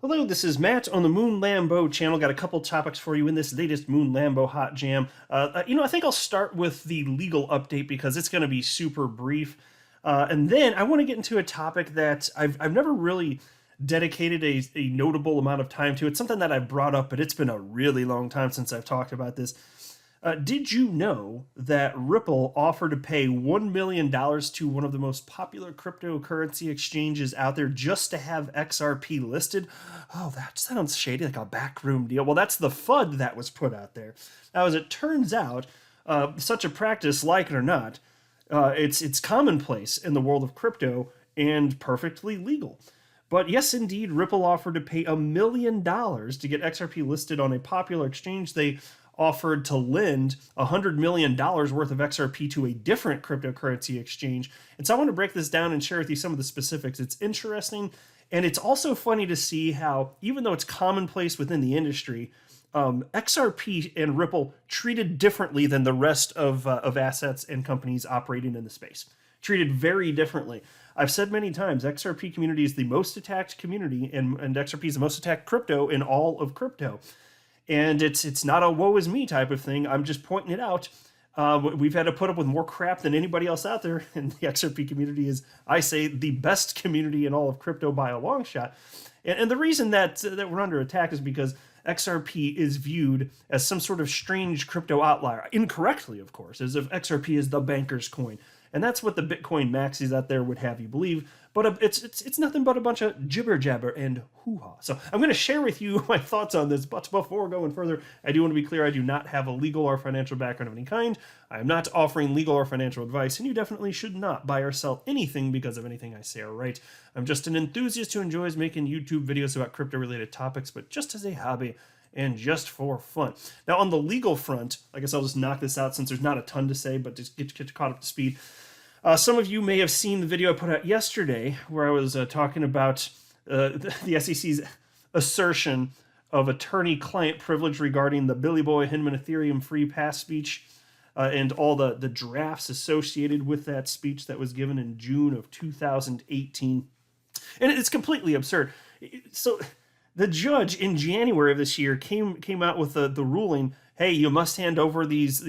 Hello, this is Matt on the Moon Lambo channel. Got a couple topics for you in this latest Moon Lambo Hot Jam. I think I'll start with the legal update because it's going to be super brief. And then I want to get into a topic that I've never really dedicated a notable amount of time to. It's something that I've brought up, but it's been a really long time since I've talked about this. Did you know that Ripple offered to pay $1 million to one of the most popular cryptocurrency exchanges out there just to have XRP listed? Oh, that sounds shady, like a backroom deal. Well, that's the FUD that was put out there. Now, as it turns out, such a practice, like it or not, it's commonplace in the world of crypto and perfectly legal. But yes, indeed, Ripple offered to pay $1 million to get XRP listed on a popular exchange. They offered to lend $100 million worth of XRP to a different cryptocurrency exchange. And so I want to break this down and share with you some of the specifics. It's interesting, and it's also funny to see how, even though it's commonplace within the industry, XRP and Ripple treated differently than the rest of assets and companies operating in the space. Treated very differently. I've said many times, XRP community is the most attacked community, and XRP is the most attacked crypto in all of crypto. And it's not a woe is me type of thing. I'm just pointing it out. We've had to put up with more crap than anybody else out there. And the XRP community is, I say, the best community in all of crypto by a long shot. And the reason that we're under attack is because XRP is viewed as some sort of strange crypto outlier. Incorrectly, of course, as if XRP is the banker's coin. And that's what the Bitcoin maxis out there would have you believe. But it's nothing but a bunch of jibber jabber and hoo-ha. So I'm going to share with you my thoughts on this. But before going further, I do want to be clear, I do not have a legal or financial background of any kind. I am not offering legal or financial advice, and you definitely should not buy or sell anything because of anything I say or write. I'm just an enthusiast who enjoys making YouTube videos about crypto-related topics, but just as a hobby and just for fun. Now, on the legal front, I guess I'll just knock this out since there's not a ton to say, but just get caught up to speed. Some of you may have seen the video I put out yesterday where I was talking about the SEC's assertion of attorney-client privilege regarding the Billy Boy Hinman Ethereum free pass speech and all the drafts associated with that speech that was given in June of 2018. And it's completely absurd. So the judge in January of this year came out with the ruling, hey, you must hand over these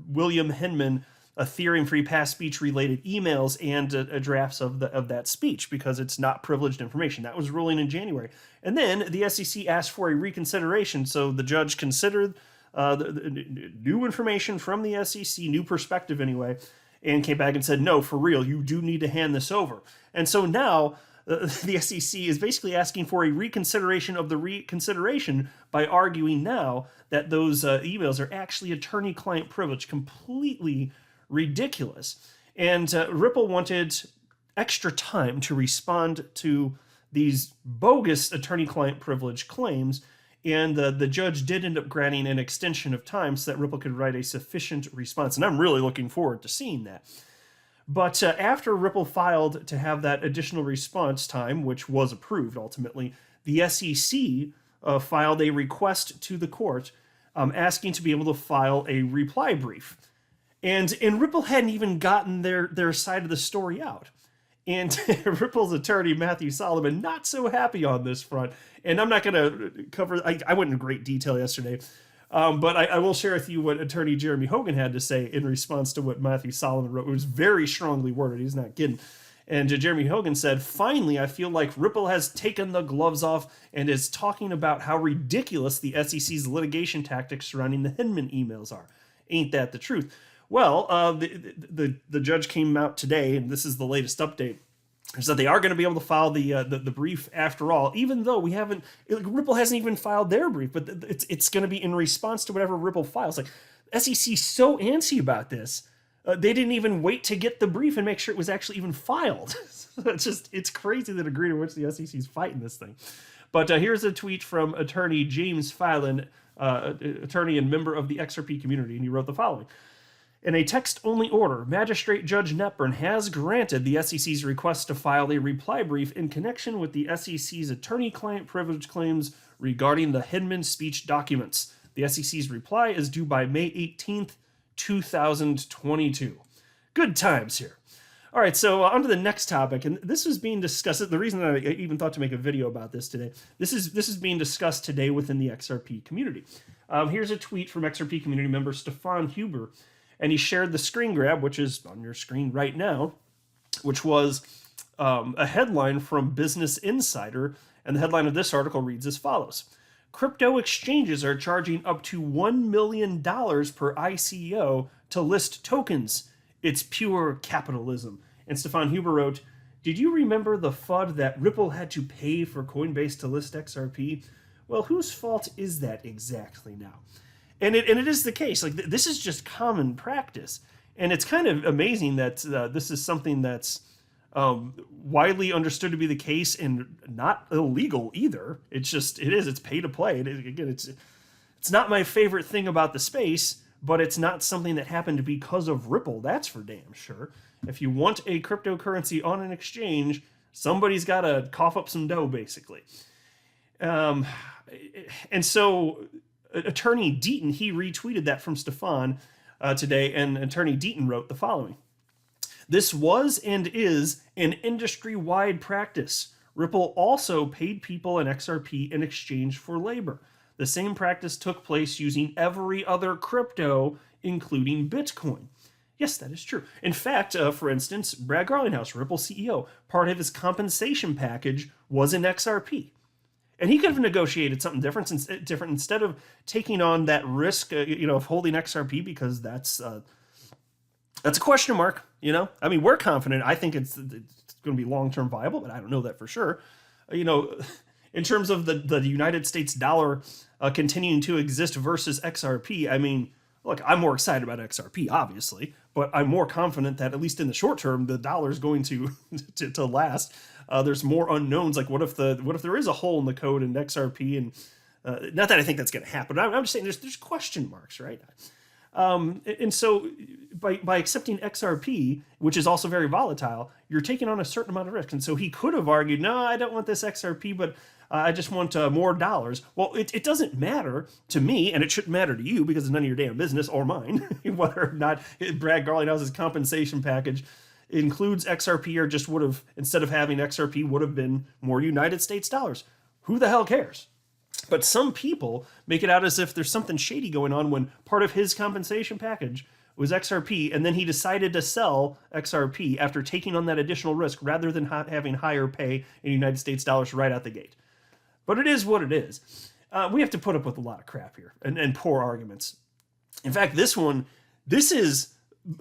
William Hinman Ethereum free pass speech related emails and drafts of that speech because it's not privileged information. That was ruling in January. And then the SEC asked for a reconsideration. So the judge considered the new information from the SEC, new perspective anyway, and came back and said, no, for real, you do need to hand this over. And so now the SEC is basically asking for a reconsideration of the reconsideration by arguing now that those emails are actually attorney-client privilege, completely ridiculous. And Ripple wanted extra time to respond to these bogus attorney-client privilege claims, and the judge did end up granting an extension of time so that Ripple could write a sufficient response. And I'm really looking forward to seeing that. But after Ripple filed to have that additional response time, which was approved ultimately, the SEC filed a request to the court asking to be able to file a reply brief. And Ripple hadn't even gotten their side of the story out. And Ripple's attorney, Matthew Solomon, not so happy on this front. And I'm not going to cover, I went in great detail yesterday, but I will share with you what attorney Jeremy Hogan had to say in response to what Matthew Solomon wrote. It was very strongly worded. He's not kidding. And Jeremy Hogan said, finally, I feel like Ripple has taken the gloves off and is talking about how ridiculous the SEC's litigation tactics surrounding the Hinman emails are. Ain't that the truth? Well, the judge came out today, and this is the latest update, is that they are going to be able to file the brief after all, even though Ripple hasn't even filed their brief, but it's going to be in response to whatever Ripple files. Like, SEC's so antsy about this, they didn't even wait to get the brief and make sure it was actually even filed. It's crazy the degree to which the SEC's fighting this thing. But here's a tweet from attorney James Phelan, attorney and member of the XRP community, and he wrote the following. In a text-only order, Magistrate Judge Netburn has granted the SEC's request to file a reply brief in connection with the SEC's attorney-client privilege claims regarding the Hinman speech documents. The SEC's reply is due by May 18th, 2022. Good times here. All right, so on to the next topic, and this is being discussed. The reason I even thought to make a video about this today, this is being discussed today within the XRP community. Here's a tweet from XRP community member Stefan Huber, and he shared the screen grab, which is on your screen right now, which was a headline from Business Insider, and the headline of this article reads as follows: Crypto exchanges are charging up to $1 million per ICO to list tokens. It's pure capitalism. And Stefan Huber wrote, did you remember the FUD that Ripple had to pay for Coinbase to list XRP? Well, whose fault is that exactly now? And it is the case. Like, this is just common practice. And it's kind of amazing that this is something that's widely understood to be the case and not illegal either. It's pay to play. It's not my favorite thing about the space, but it's not something that happened because of Ripple. That's for damn sure. If you want a cryptocurrency on an exchange, somebody's got to cough up some dough, basically. And so Attorney Deaton, he retweeted that from Stefan today, and Attorney Deaton wrote the following. This was and is an industry-wide practice. Ripple also paid people in XRP in exchange for labor. The same practice took place using every other crypto, including Bitcoin. Yes, that is true. In fact, for instance, Brad Garlinghouse, Ripple CEO, part of his compensation package was in XRP. And he could have negotiated something different instead of taking on that risk, of holding XRP, because that's a question mark. I mean, we're confident. I think it's going to be long-term viable, but I don't know that for sure. In terms of the United States dollar continuing to exist versus XRP, I mean, look, I'm more excited about XRP, obviously, but I'm more confident that at least in the short term, the dollar is going to last. There's more unknowns. Like, what if there is a hole in the code in XRP? And not that I think that's going to happen. I'm just saying there's question marks, right? And so by accepting XRP, which is also very volatile, you're taking on a certain amount of risk. And so he could have argued, no, I don't want this XRP, but I just want more dollars. Well, it doesn't matter to me, and it shouldn't matter to you because it's none of your damn business or mine, whether or not Brad Garlinghouse's compensation package includes XRP or just would have, instead of having XRP, would have been more United States dollars. Who the hell cares? But some people make it out as if there's something shady going on when part of his compensation package was XRP, and then he decided to sell XRP after taking on that additional risk rather than having higher pay in United States dollars right out the gate. But it is what it is. We have to put up with a lot of crap here and poor arguments. In fact, this is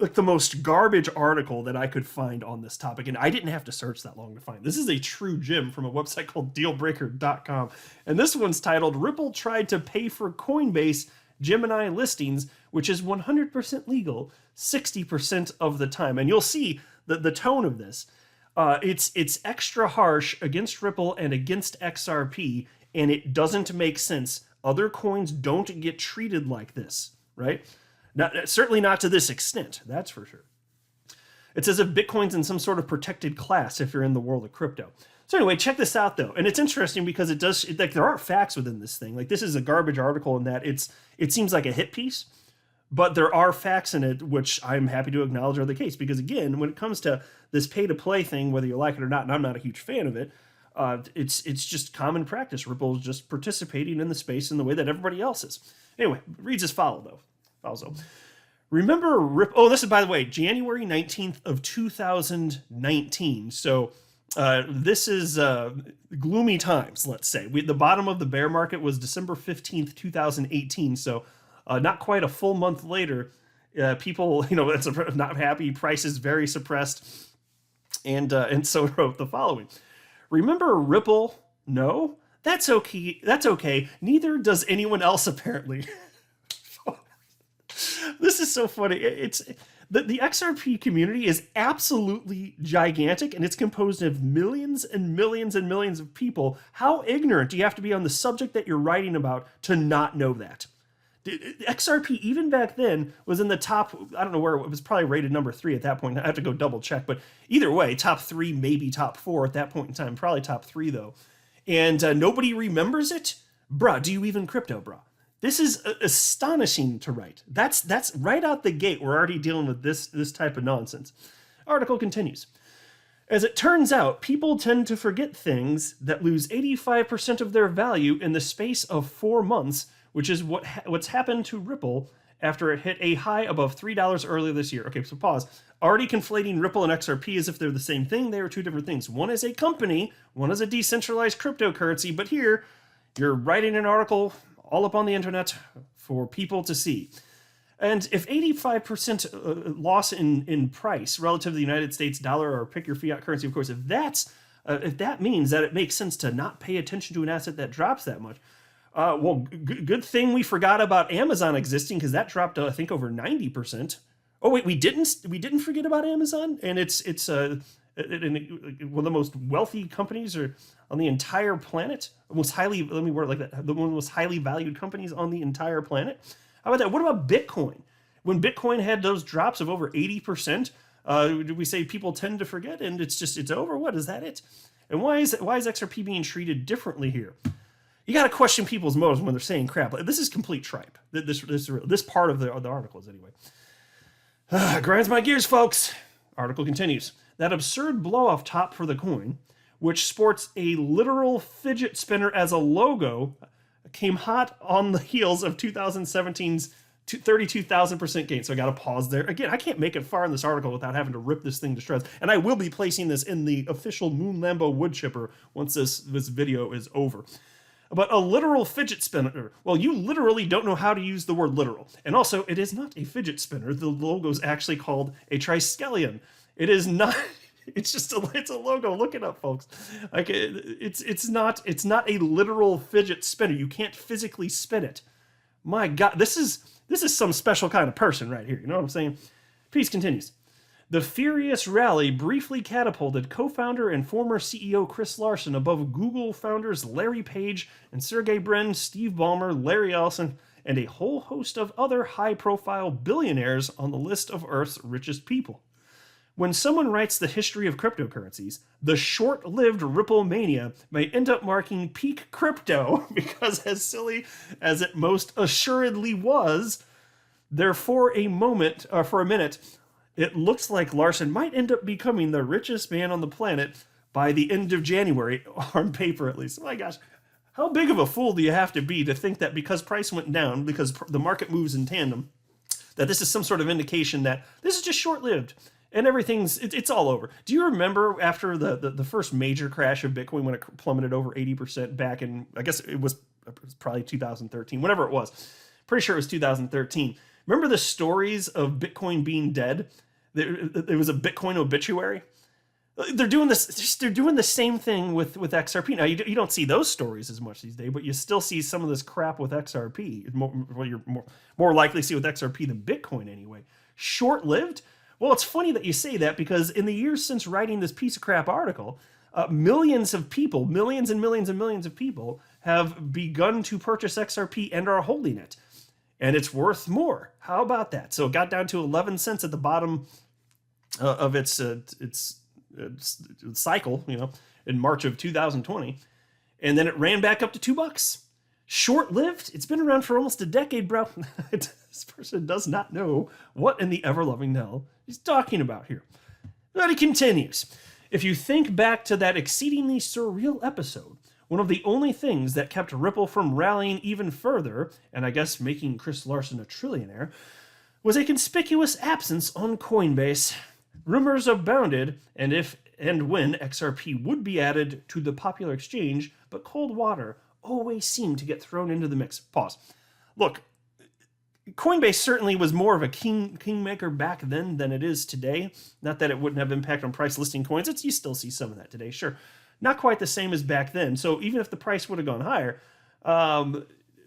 like the most garbage article that I could find on this topic, and I didn't have to search that long to find. This is a true gem from a website called dealbreaker.com, and this one's titled, Ripple Tried to Pay for Coinbase Gemini Listings, which is 100% legal 60% of the time. And you'll see the tone of this. It's extra harsh against Ripple and against XRP, and it doesn't make sense. Other coins don't get treated like this, right? Certainly not to this extent, that's for sure. It's as if Bitcoin's in some sort of protected class if you're in the world of crypto. So anyway, check this out though. And it's interesting because there aren't facts within this thing. Like, this is a garbage article in that it seems like a hit piece, but there are facts in it, which I'm happy to acknowledge are the case. Because again, when it comes to this pay to play thing, whether you like it or not, and I'm not a huge fan of it, it's just common practice. Ripple is just participating in the space in the way that everybody else is. Anyway, it reads as follows though. Also, remember this is, by the way, January 19th of 2019. So this is gloomy times, let's say. The bottom of the bear market was December 15th, 2018. So not quite a full month later, people, it's not happy, prices very suppressed. And so wrote the following. Remember Ripple? No? That's okay. That's okay. Neither does anyone else, apparently. This is so funny. It's the XRP community is absolutely gigantic, and it's composed of millions and millions and millions of people. How ignorant do you have to be on the subject that you're writing about to not know that? XRP, even back then, was in the top, I don't know where, it was probably rated number 3 at that point. I have to go double check, but either way, top 3, maybe top 4 at that point in time. Probably top 3, though. And nobody remembers it? Bruh, do you even crypto, bruh? This is astonishing to write. That's right out the gate. We're already dealing with this type of nonsense. Article continues. As it turns out, people tend to forget things that lose 85% of their value in the space of 4 months, which is what's happened to Ripple after it hit a high above $3 earlier this year. Okay, so pause. Already conflating Ripple and XRP as if they're the same thing. They are two different things. One is a company, one is a decentralized cryptocurrency, but here you're writing an article all up on the internet for people to see. And if 85% loss in price relative to the United States dollar, or pick your fiat currency, of course, if that means that it makes sense to not pay attention to an asset that drops that much, well, good thing we forgot about Amazon existing, because that dropped, I think, over 90%. Oh wait, we didn't forget about Amazon, and it's one of the most wealthy companies on the entire planet. Most highly, let me word it like that, one of the most highly valued companies on the entire planet. How about that? What about Bitcoin? When Bitcoin had those drops of over 80%, we say people tend to forget, and it's over. What is that? It? And why is XRP being treated differently here? You got to question people's motives when they're saying crap. This is complete tripe. This part of the article is anyway. Grinds my gears, folks. Article continues. That absurd blow-off top for the coin, which sports a literal fidget spinner as a logo, came hot on the heels of 2017's 32,000% gain. So I got to pause there. Again, I can't make it far in this article without having to rip this thing to shreds. And I will be placing this in the official Moon Lambo wood chipper once this video is over. But a literal fidget spinner, well, you literally don't know how to use the word literal. And also, it is not a fidget spinner. The logo is actually called a triskelion. It is not... It's a logo. Look it up, folks. Like it's not a literal fidget spinner. You can't physically spin it. My God, this is some special kind of person right here. You know what I'm saying? Piece continues. The furious rally briefly catapulted co-founder and former CEO Chris Larsen above Google founders Larry Page and Sergey Brin, Steve Ballmer, Larry Ellison, and a whole host of other high-profile billionaires on the list of Earth's richest people. When someone writes the history of cryptocurrencies, the short-lived Ripple mania may end up marking peak crypto, because as silly as it most assuredly was, there for a minute, it looks like Larsen might end up becoming the richest man on the planet by the end of January, on paper at least. Oh my gosh, how big of a fool do you have to be to think that because price went down, because the market moves in tandem, that this is some sort of indication that this is just short-lived? And it's all over. Do you remember after the first major crash of Bitcoin, when it plummeted over 80% back in, I guess it was probably 2013, whatever it was. Pretty sure it was 2013. Remember the stories of Bitcoin being dead? There was a Bitcoin obituary. They're doing this. They're doing the same thing with XRP. Now you don't see those stories as much these days, but you still see some of this crap with XRP. You're more likely to see with XRP than Bitcoin anyway. Short-lived. Well, it's funny that you say that, because in the years since writing this piece of crap article, millions and millions and millions of people have begun to purchase XRP and are holding it. And it's worth more. How about that? So it got down to 11 cents at the bottom of its cycle, in March of 2020. And then it ran back up to $2. Short-lived? It's been around for almost a decade, bro. This person does not know what in the ever-loving hell he's talking about here. But he continues. If you think back to that exceedingly surreal episode, one of the only things that kept Ripple from rallying even further, and I guess making Chris Larsen a trillionaire, was a conspicuous absence on Coinbase. Rumors abounded, and if and when XRP would be added to the popular exchange, but cold water always seemed to get thrown into the mix. Pause. Look, Coinbase certainly was more of a kingmaker back then than it is today. Not that it wouldn't have impact on price listing coins. You still see some of that today, sure. Not quite the same as back then. So even if the price would have gone higher,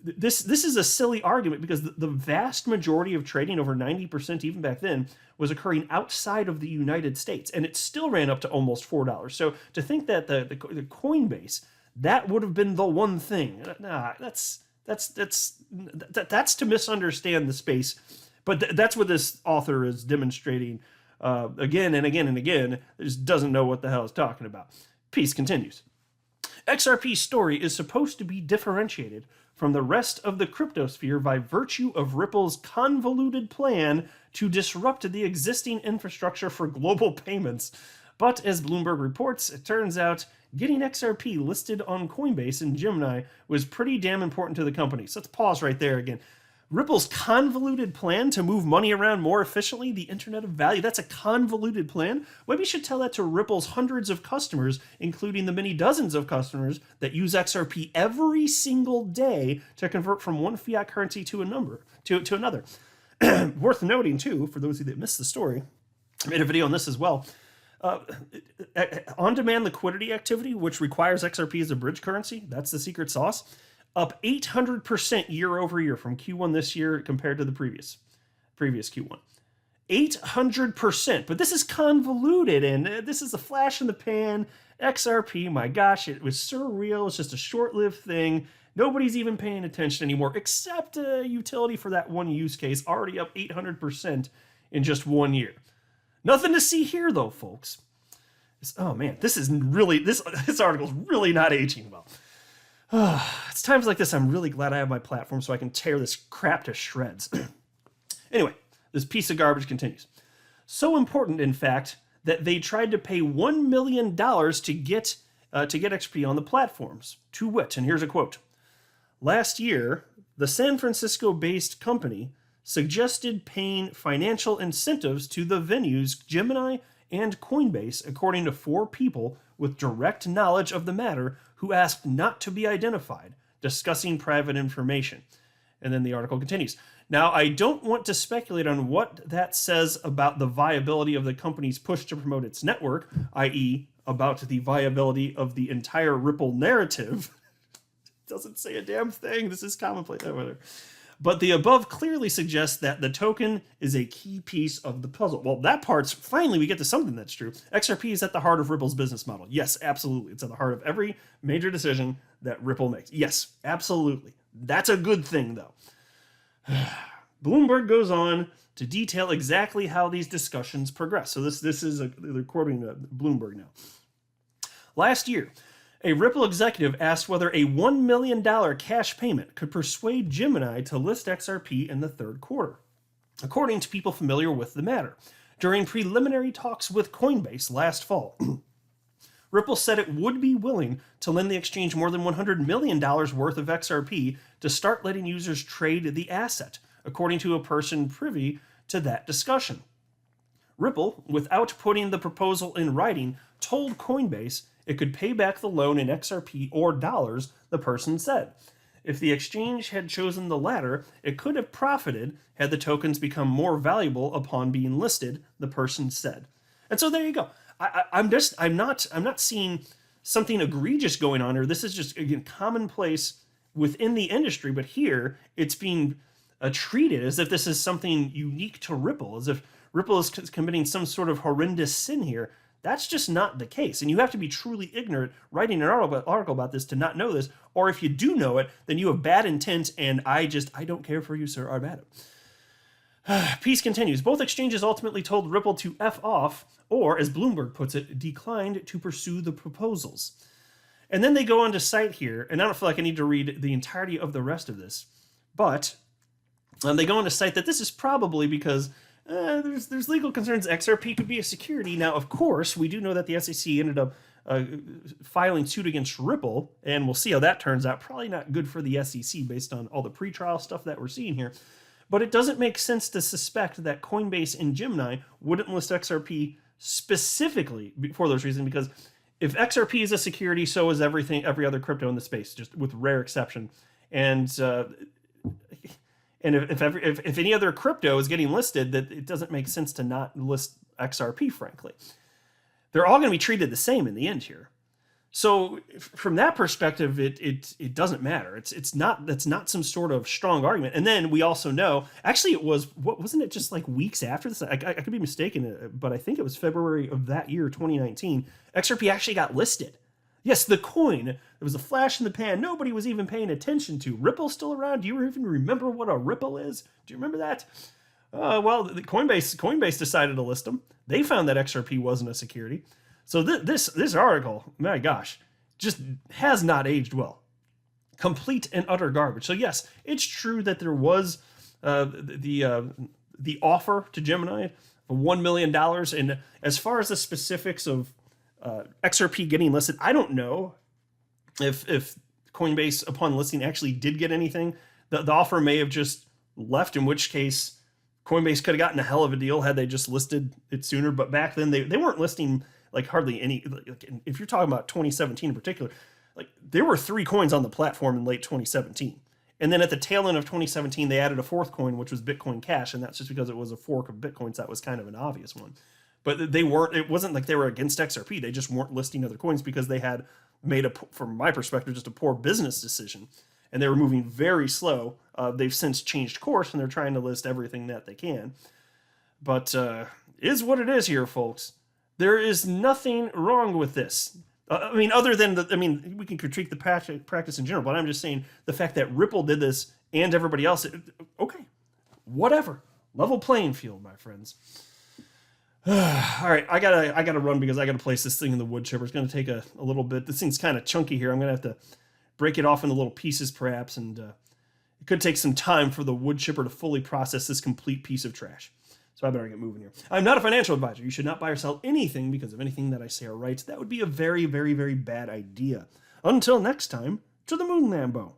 this is a silly argument, because the vast majority of trading, over 90% even back then, was occurring outside of the United States, and it still ran up to almost $4. So to think that the Coinbase, that would have been the one thing, nah, that's to misunderstand the space. But that's what this author is demonstrating again and again and again. Just doesn't know what the hell he's talking about. Piece continues. XRP's story is supposed to be differentiated from the rest of the cryptosphere by virtue of Ripple's convoluted plan to disrupt the existing infrastructure for global payments. But as Bloomberg reports, it turns out getting XRP listed on Coinbase and Gemini was pretty damn important to the company. So let's pause right there again. Ripple's convoluted plan to move money around more efficiently, the internet of value, that's a convoluted plan? Maybe you should tell that to Ripple's hundreds of customers, including the many dozens of customers that use XRP every single day to convert from one fiat currency to another. Worth noting, too, for those of you that missed the story, I made a video on this as well. On-demand liquidity activity, which requires XRP as a bridge currency, that's the secret sauce, up 800% year over year from Q1 this year compared to the previous Q1. 800%, but this is convoluted, and this is a flash in the pan. XRP, my gosh, it was surreal. It's just a short-lived thing. Nobody's even paying attention anymore, except a utility for that one use case, already up 800% in just 1 year. Nothing to see here, though, folks. Oh man, this article's really not aging well. It's times like this I'm really glad I have my platform so I can tear this crap to shreds. Anyway, this piece of garbage continues. So important, in fact, that they tried to pay $1 million to get XP on the platforms. To wit, and here's a quote. Last year, the San Francisco-based company suggested paying financial incentives to the venues Gemini and Coinbase, according to 4 people with direct knowledge of the matter who asked not to be identified, discussing private information. And then the article continues. Now, I don't want to speculate on what that says about the viability of the company's push to promote its network, i.e., about the viability of the entire Ripple narrative. It doesn't say a damn thing. This is commonplace. But the above clearly suggests that the token is a key piece of the puzzle. Well, that part's, finally we get to something that's true. XRP is at the heart of Ripple's business model. Yes, absolutely. It's at the heart of every major decision that Ripple makes. Yes, absolutely. That's a good thing, though. Bloomberg goes on to detail exactly how these discussions progress. So this is they're quoting Bloomberg now. Last year, a Ripple executive asked whether a $1 million cash payment could persuade Gemini to list XRP in the third quarter, according to people familiar with the matter. During preliminary talks with Coinbase last fall, Ripple said it would be willing to lend the exchange more than $100 million worth of XRP to start letting users trade the asset, according to a person privy to that discussion. Ripple, without putting the proposal in writing, told Coinbase it could pay back the loan in XRP or dollars, the person said. If the exchange had chosen the latter, it could have profited had the tokens become more valuable upon being listed, the person said. And so there you go. I'm not seeing something egregious going on here. This is just, again, commonplace within the industry, but here it's being treated as if this is something unique to Ripple, as if Ripple is committing some sort of horrendous sin here. That's just not the case. And you have to be truly ignorant writing an article about this to not know this. Or if you do know it, then you have bad intent, and I don't care for you, sir, I'm at it. Piece continues. Both exchanges ultimately told Ripple to F off, or, as Bloomberg puts it, declined to pursue the proposals. And then they go on to cite here, and I don't feel like I need to read the entirety of the rest of this, but they go on to cite that this is probably because there's legal concerns XRP could be a security. Now, of course, we do know that the SEC ended up filing suit against Ripple, and we'll see how that turns out. Probably not good for the SEC based on all the pretrial stuff that we're seeing here. But it doesn't make sense to suspect that Coinbase and Gemini wouldn't list XRP specifically for those reasons, because if XRP is a security, so is every other crypto in the space, just with rare exception. And if any other crypto is getting listed, that it doesn't make sense to not list XRP, frankly. They're all going to be treated the same in the end here. So from that perspective, it doesn't matter. That's not some sort of strong argument. And then we also know, actually wasn't it just like weeks after this? I could be mistaken, but I think it was February of that year, 2019, XRP actually got listed. Yes, the coin. There was a flash in the pan. Nobody was even paying attention to. Ripple's still around. Do you even remember what a Ripple is? Do you remember that? Well, the Coinbase decided to list them. They found that XRP wasn't a security. So this article, my gosh, just has not aged well. Complete and utter garbage. So yes, it's true that there was the offer to Gemini for $1 million. And as far as the specifics of XRP getting listed, I don't know if Coinbase upon listing actually did get anything. The offer may have just left, in which case Coinbase could have gotten a hell of a deal had they just listed it sooner. But back then they weren't listing like hardly any. Like, if you're talking about 2017 in particular, like there were 3 coins on the platform in late 2017. And then at the tail end of 2017, they added a 4th coin, which was Bitcoin Cash. And that's just because it was a fork of Bitcoin. So that was kind of an obvious one. But they weren't, it wasn't like they were against XRP. They just weren't listing other coins because they had made, from my perspective, just a poor business decision. And they were moving very slow. They've since changed course and they're trying to list everything that they can. But is what it is here, folks. There is nothing wrong with this. I mean, other than, we can critique the practice in general, but I'm just saying the fact that Ripple did this and everybody else, okay, whatever. Level playing field, my friends. All right, I gotta run because I gotta place this thing in the wood chipper. It's gonna take a little bit. This thing's kind of chunky here. I'm gonna have to break it off into little pieces, perhaps, and it could take some time for the wood chipper to fully process this complete piece of trash. So I better get moving here. I'm not a financial advisor. You should not buy or sell anything because of anything that I say or write. That would be a very, very, very bad idea. Until next time, to the moon, Lambo.